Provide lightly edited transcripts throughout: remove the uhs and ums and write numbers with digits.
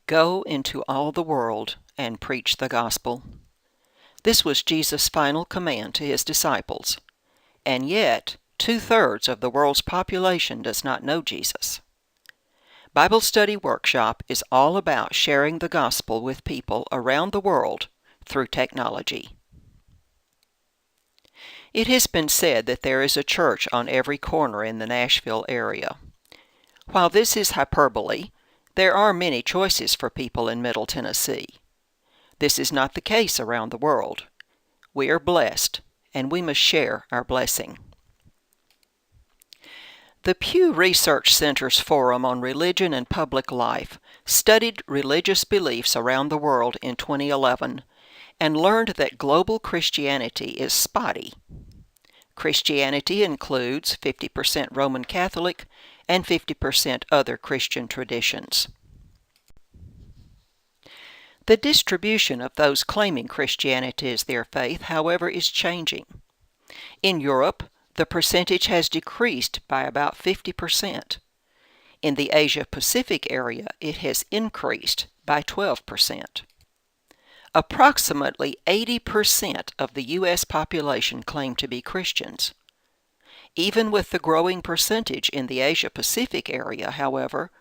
Go into all the world and preach the gospel. This was Jesus' final command to his disciples, and yet 2/3 of the world's population does not know Jesus. Bible Study Workshop is all about sharing the gospel with people around the world through technology. It has been said that there is a church on every corner in the Nashville area. While this is hyperbole, there are many choices for people in Middle Tennessee. This is not the case around the world. We are blessed, and we must share our blessing. The Pew Research Center's Forum on Religion and Public Life studied religious beliefs around the world in 2011 and learned that global Christianity is spotty. Christianity includes 50% Roman Catholic and 50% other Christian traditions. The distribution of those claiming Christianity as their faith, however, is changing. In Europe, the percentage has decreased by about 50%. In the Asia-Pacific area, it has increased by 12%. Approximately 80% of the U.S. population claim to be Christians. Even with the growing percentage in the Asia-Pacific area, however,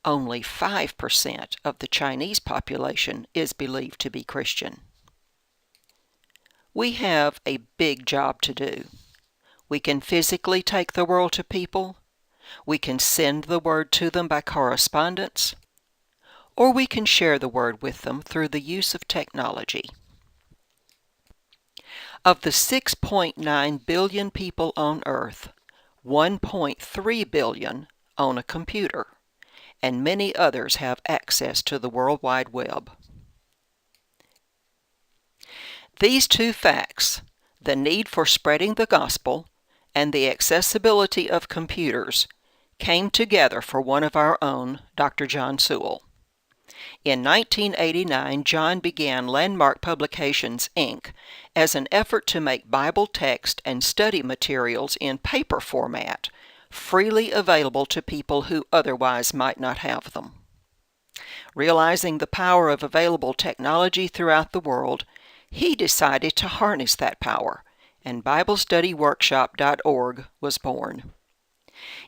only 5% of the Chinese population is believed to be Christian. We have a big job to do. We can physically take the world to people, we can send the word to them by correspondence, or we can share the word with them through the use of technology. Of the 6.9 billion people on Earth, 1.3 billion own a computer, and many others have access to the World Wide Web. These two facts, the need for spreading the gospel and the accessibility of computers, came together for one of our own, Dr. John Sewell. In 1989, John began Landmark Publications, Inc. as an effort to make Bible text and study materials in paper format freely available to people who otherwise might not have them. Realizing the power of available technology throughout the world, he decided to harness that power, and BibleStudyWorkshop.org was born.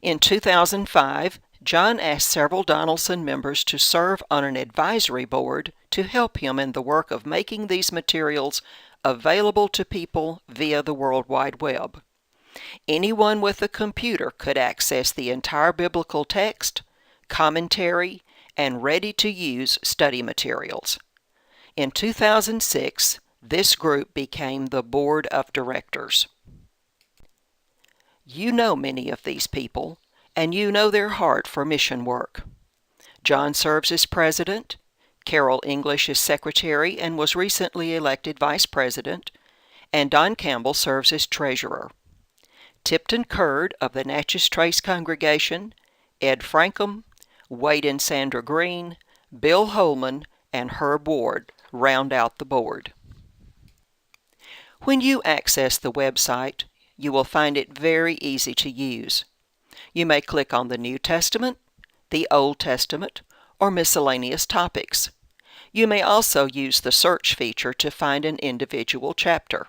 In 2005, John asked several Donaldson members to serve on an advisory board to help him in the work of making these materials available to people via the World Wide Web. Anyone with a computer could access the entire biblical text, commentary, and ready-to-use study materials. In 2006, this group became the Board of Directors. You know many of these people, and you know their heart for mission work. John serves as president, Carol English is secretary and was recently elected vice president, and Don Campbell serves as treasurer. Tipton Curd of the Natchez Trace Congregation, Ed Frankham, Wade and Sandra Green, Bill Holman, and Herb Ward round out the board. When you access the website, you will find it very easy to use. You may click on the New Testament, the Old Testament, or miscellaneous topics. You may also use the search feature to find an individual chapter.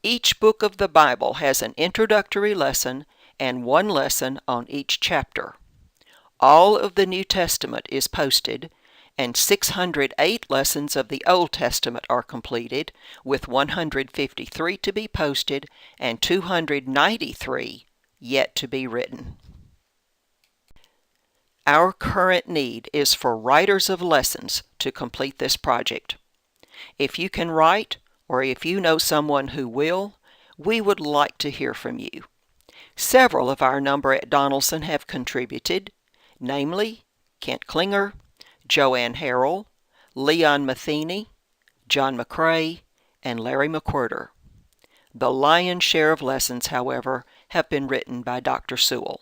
Each book of the Bible has an introductory lesson and one lesson on each chapter. All of the New Testament is posted, and 608 lessons of the Old Testament are completed, with 153 to be posted and 293 yet to be written. Our current need is for writers of lessons to complete this project. If you can write, or if you know someone who will, we would like to hear from you. Several of our number at Donaldson have contributed, namely Kent Klinger, Joanne Harrell, Leon Matheny, John McCrae, and Larry McWhirter. The lion's share of lessons, however, have been written by Dr. Sewell.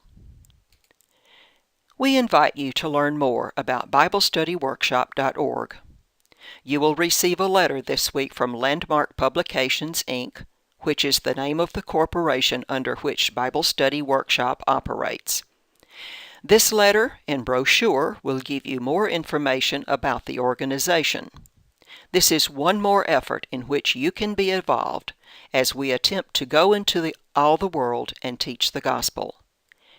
We invite you to learn more about BibleStudyWorkshop.org. You will receive a letter this week from Landmark Publications, Inc., which is the name of the corporation under which Bible Study Workshop operates. This letter and brochure will give you more information about the organization. This is one more effort in which you can be involved as we attempt to go into all the world and teach the gospel,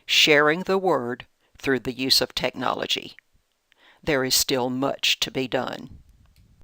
sharing the word through the use of technology. There is still much to be done.